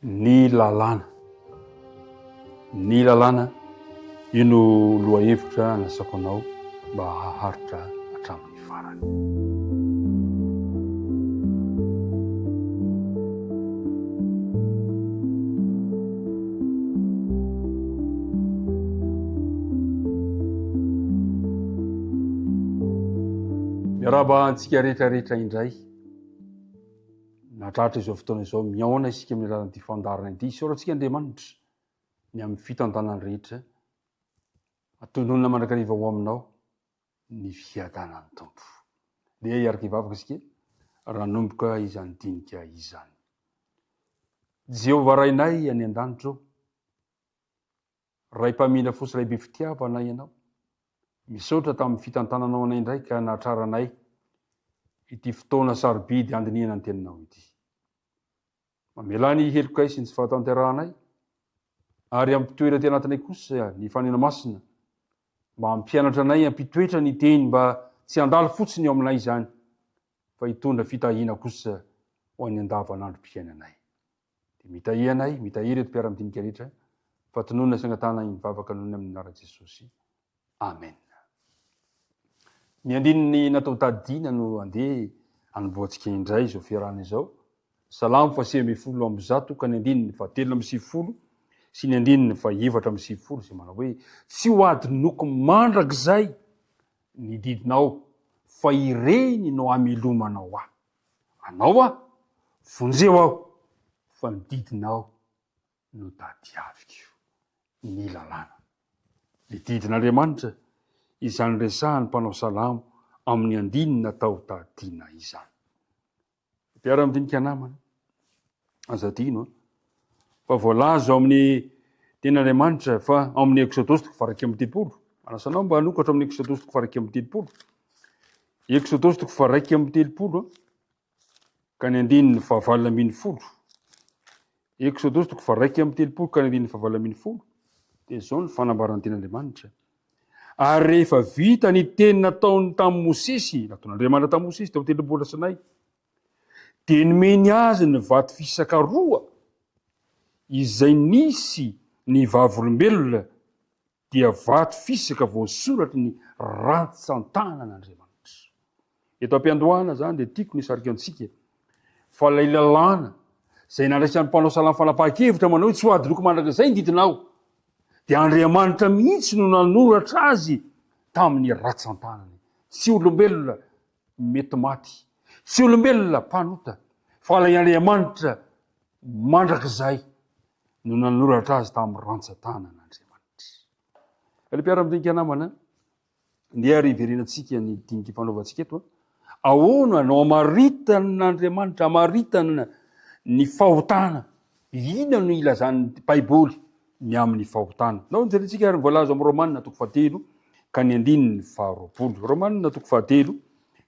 Ny lalàna io no loha-hevitra anasako anao mba haharitra hatramin'ny farany. Miaraba antsika rehetrarehetra indray, natratra izao fotoana izao miaona isika amin'ny alalan'ity fandarana ity, isaorantsika Andriamanitra ny amin'ny fitantanany rehetra, atononona mandrakariva ho aminao ny fiadanany Tompo. Dia hiaraka hivavaka isika raha nomboka izany dinika izany. Jehovah rainay any an-danitra, ray mpamina fosy ray be fitiavanay ianao, misaotra tamin'ny fitantananao anay indray ka nahatraranay ity fotoana sarobidy andinihana ny teninao ity. Mamela ny helokay sy ny tsy fahatanteranay, ary ampitoera ty anatinay kosa ny fanena masina, mba hampianatra anay hampitoetra ny teny mba tsy handalo fotsiny eo aminay izany, fa hitondra fitahina kosa ho any andavanandrom-piainanay. Dia mitahianay, mitahiry eto mpiara-midinika rehetra, fa tononona sangatana mivavaka nohony amin'ny anaran'i Jesosy. Amen. Ny andininy natao tadidina no andeha anomboantsika indray izao fiarahana izao. Salamo fa 110 ka ny andininy fa 310 sy ny andininy fa 410 izay manao hoe tsy ho ady noko mandrakizay ny didinao fa ireny no hamelomanao aho. Anao vonjeo aho fa ny didinao no tadiaviko. Ny lalàna. Ny didin'Andriamanitra izany resahany mpanao salamo amin'ny andininy natao tadidina izany. Mpiara-midinika namana, aza tino fa voalaza ao amin'ny ten'Andriamanitra fa amin'ny Exodus 1:30. Manasanao mba hanokatra amin'ny Exodus 1:30. Exodus 1:30 ka ny andininy fa 4:40. Exodus 1:30 ka ny andininy fa 4:40. Dia izao ny fanambaran'ny ten'Andriamanitra. Ary rehefa vita ny teny nataony tamin'ny Mosesy, nataon'Andriamanitra tamin'ny Mosesy teo telopolo taonanay, dia nomeny azy ny vato fisaka roa izay nisy ny vavolombelona, dia vato fisaka voasoratra ny rantsan-tanan'Andriamanitra. Eto am-piandohana zany dia tiako nisarika antsika fa ilay lalàna izay nandraisan'ny mpanao salamo fanapahan-kevitra manao hoe tsy ho ady loko mandrakizay ny didinao, dia Andriamanitra mihitsy no nanoratra azy tamin'ny ratsan-tanany. Tsy olombelona mety maty, tsy olombelona mpanota, fa ilay Andriamanitra mandrakizay no nanoratra azy tamin'ny rantsan-tanan'Andriamanitra. Ilay mpiara-midinika namana, dia riverenantsika ny dinika fanaovantsika eto. Ahoana no amaritan'Andriamanitra, amaritana ny fahotana, ina no ilazan'ny Baiboly ny amin'ny fahotana. Nao nijerentsika ary voalaza amin'ny Romanina 3 ka ny andininy 20. Romanina 3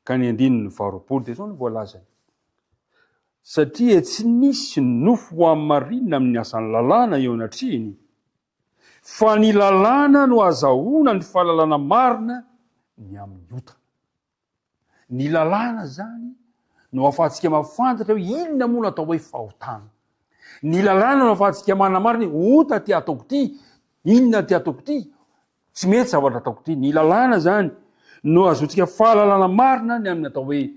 ka ny andininy 20. Dia izao no voalazany. Satria tsy nisy nofo ho amin'ny marinina amin'ny asan'ny lalàna eo anatrehany, fa ny lalàna no azahoana ny fahalalana marina ny amin'ny ota. Ny lalàna zany no ahafahantsika mahafantatra hoe inona moa natao hoe fahotana. Ny lalàna no ahafahantsika manamarina ota ty ataoko ty, inona ty ataoko ty, tsy mety zavatra ataoko ty. Ny lalàna zany no azotsika fahalalana marina ny amin'ny atao hoe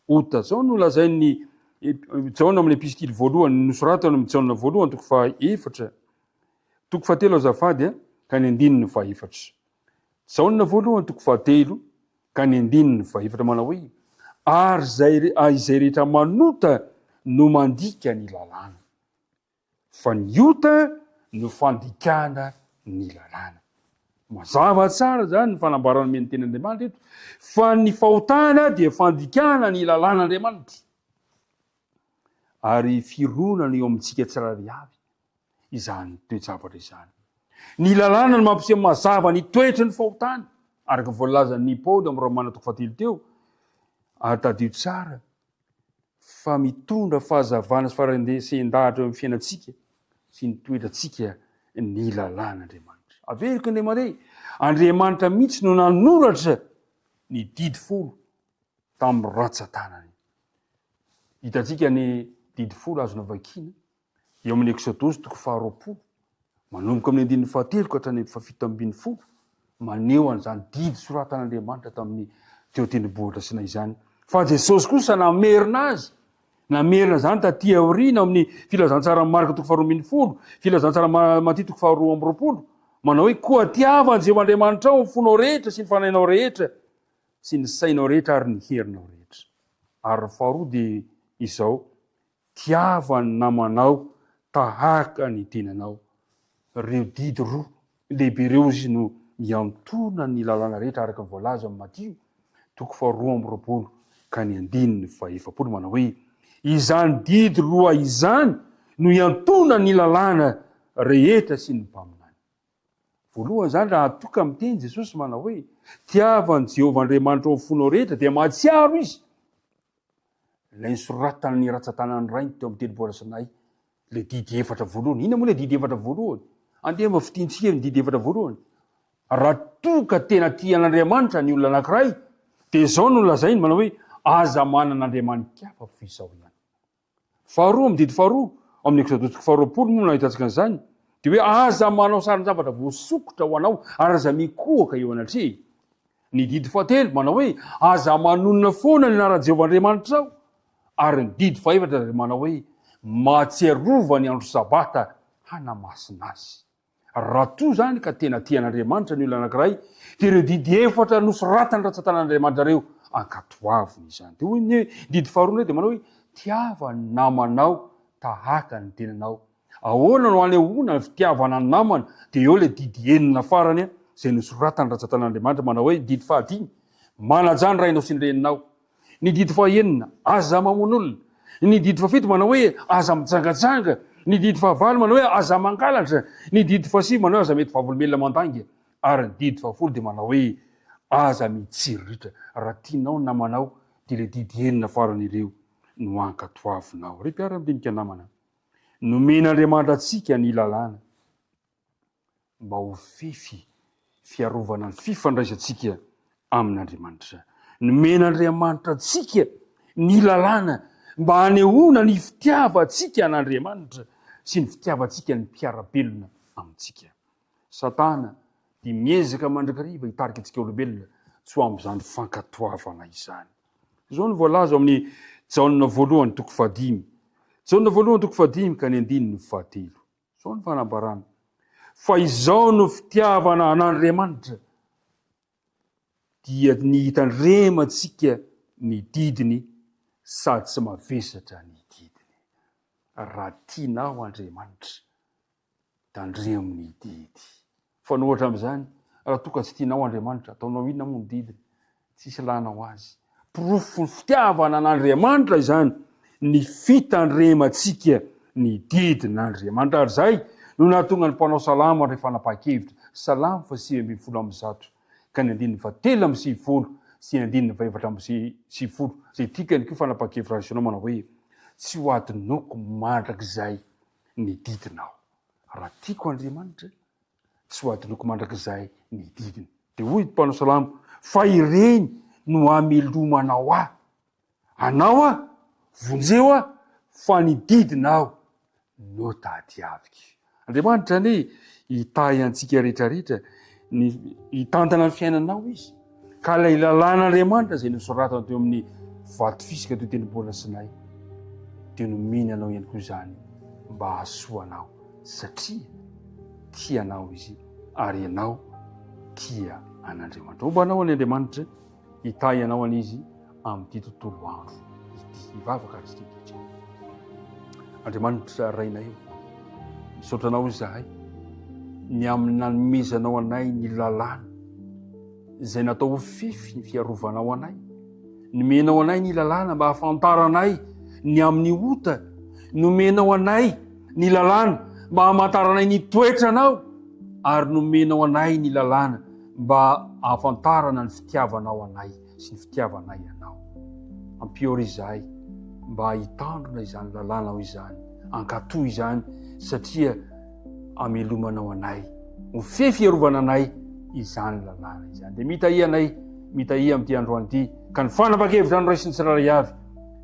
ota. Zao no lazain'ny Jaona amin'ny epistily voalohany, nosoratany amin'ny Jaona voalohany 4, 3 azafady ka ny andininy 4. Jaona voalohany 3 ka ny andininy 4 manao hoe ary izay rehetra manota no mandika ny lalàna, fa ny ota no fandikana ny lalàna. Mazava tsara zany ny fanambarana men'ny ten'Andriamanitra eto, fa ny fahotana dia fandikana ny lalàn'Andriamanitra. Ary fironana eo amintsika tsirairay avy izany toe-javatra izany. Ny lalàna no mampiseho mazava ny toetra ny fahotana, araka voalazan'ny Paoly amin'ny Romanina 3 teo, ary tadio tsara fa mitondra fahazavana sy faharendesen-dahatra eo amin'ny fiainantsika sy ny toetrantsika ny lalàn'Andriamanitra. Averiko Andriamanitra, Andriamanitra mihitsy no nanoratra ny didy folo tamin'ny rantsan-tanany. Hitantsika ny didy folo azona vakiana eo amin'ny Exodosy 20, manomboka amin'ny 17 ka hatrany 17 maneho an'izany didy soratan'Andriamanitra tamin'ny teo tendrombohitra Sinai izany. Fa Jesosy kosa namerina azy, namerina zany taty aoriana amin'ny filazantsara Marka 2:20, filazantsara Maty 2:20, manao hoe koa tiava Jehova Andriamanitra ao ny fonao rehetra sy ny fanahinao rehetra sy ny sainao rehetra ary ny herinao rehetra. Ary faharoa dia izao, tiava ny namanao tahaka ny tenanao. Reo didy roa lehibe reo izy no miantona ny lalàna rehetra araka ny voalaza amin'ny Matio 2:20 ka ny 9:40 manao hoe izany didy roa izany no iantona ny lalàna rehetra sy ny mpaminany. Voalohany zany raha toka miteny Jesosy manao hoe tiavan Jehova Andriamanitra ao fonao rehetra dia mahatsiaro izy. Ilay nisoratana ny ratsan-tanany rainy teo amin'ny tendrombohitra Sinai, le didy efatra voalohany. Ina moa le didy efatra voalohany? Andeha mba fitintsika ny didy efatra voalohany. Raha toka tena tian'Andriamanitra ny olona anankiray, dia zao no lazainy manao hoe aza manan'Andriamanitra hafa fizao ihany. Faharoa amin'ny didy faharoa amin'ny Exodosy 20 moa nahitatsika an'izany, dia hoe aza manao sarin-javatra voasokotra ho anao ary aza mikohaka eo anatreha. Ny didy fahatelo manao hoe aza manonona foana ny anaran'i Jehova Andriamanitra ao. Ary ny didy fahaefatra manao hoe mahatsiarova ny andro sabata hanamasina azy. Raha toa zany ka tena tian'Andriamanitra ny olona anankiray, dia ireo didy efatra nosoratany ratsan-tanan'Andriamanitra reo ankatoaviny izany. Dia hoy ny didy faharoa dia manao hoe tiava ny namanao tahaka ny tenanao. Ahoana no anehoana ny fitiavana ny namana? Dia eo le didy enina farany izay nosoratany ratsan-tanan'Andriamanitra manao hoe didy fahadimy, manajany rainao sy ny reninao. Ny didy fahaenina, aza mamono olona. Ny didy fahafito manao hoe aza mitsangatsanga. Ny didy fahavalo manao hoe aza mangalatra. Ny didy fahasivy manao hoe aza mety vavolombelona mandanga. Ary ny didy fahafolo dia manao hoe aza mitsiriritra. Raha tianao ny namanao dia le didy enina farany ireo no ankatoavinao. Ry mpiara-midinika namana, nomen'Andriamanitra antsika ny lalàna mba ho fefy fiarovana ny fifandraisantsika amin'Andriamanitra. Nomen'Andriamanitra antsika ny lalàna mba hanehoana ny fitiavantsika an'Andriamanitra sy ny fitiavantsika ny mpiara-belona amintsika. Satana dia miezaka mandrakariva hitarika antsika olombelona tsy ho amin'izany fankatoavana izany. Izao no voalaza amin'ny Jaona 1:5. Jaona 1:5 ka ny 9:13. Izao ny fanambarana. Fa izao no fitiavana an'Andriamanitra, dia ny hitandremantsika ny didiny sady tsy mavesatra ny didiny. Raha tianao Andriamanitra, tandremo ny didy. Fa no ohatra amin'izany, raha toka tsy tianao Andriamanitra, ataonao inona moa ny didiny? Tsisy lanao azy. Porofo fitiavana an'Andriamanitra izany, ny fitandremantsika ny didin'Andriamanitra. Ary zay no nahatonga ny mpanao salama rehefa nanapa-kevitra. Salamo 8:100 ka ny 9:7 sy 9:7 zay tikany koa fanapa-kevitra rasionao manao hoe tsy ho adinoko mandrakizay ny didinao. Raha tiako Andriamanitra, tsy ho adinoko mandrakizay ny didiny. Dia hoy mpanao salamo, fa ireny no amelomanao aho. Anao a, vonjeo a, fa ny didinao no tadiaviko. Andriamanitra ne hitahy antsika rehetrarehetra, hitantana ny fiainanao izy. Ka ilay lalàn'Andriamanitra izay nosoratana teo amin'ny vato fisika teo tendrombohitra Sinai, dia nomeny anao ihany koa izany mba hahasoanao, satria tianao izy ary ianao tia an'Andriamanitra. Mba anao an'Andriamanitra hitahy anao an'izy amin'ity tontolo andro ity. Hivavaka ary isika. Andriamanitra rainay, misaotranao izahay ny amin'ny nanomezanao anay ny lalàna izay natao ho fefy ny fiarovanao anay. Nomenao anay ny lalàna mba hafantaranay ny amin'ny ota. Nomenao anay ny lalàna mba hamantaranay ny toetranao. Ary nomenao anay ny lalàna mba hafantarana ny fitiavanao anay sy ny fitiavanay anao. Ampiori izahay mba hitandrona izany lalànao izany, ankatoy izany, satria amelomanao anay, ho fefy fiarovana anay izany lalàna izany. Dia mitahy anay, mitahy amin'ity androany ity, ka ny fanapa-kevitra ny ray sy ny tsirairay avy,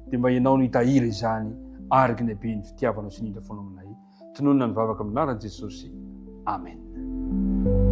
dia mba ianao no hitahira izany araka ny habe ny fitiavanao sy ny indra fonao aminay. tononona ny vavaka aminaran' jesosy amen.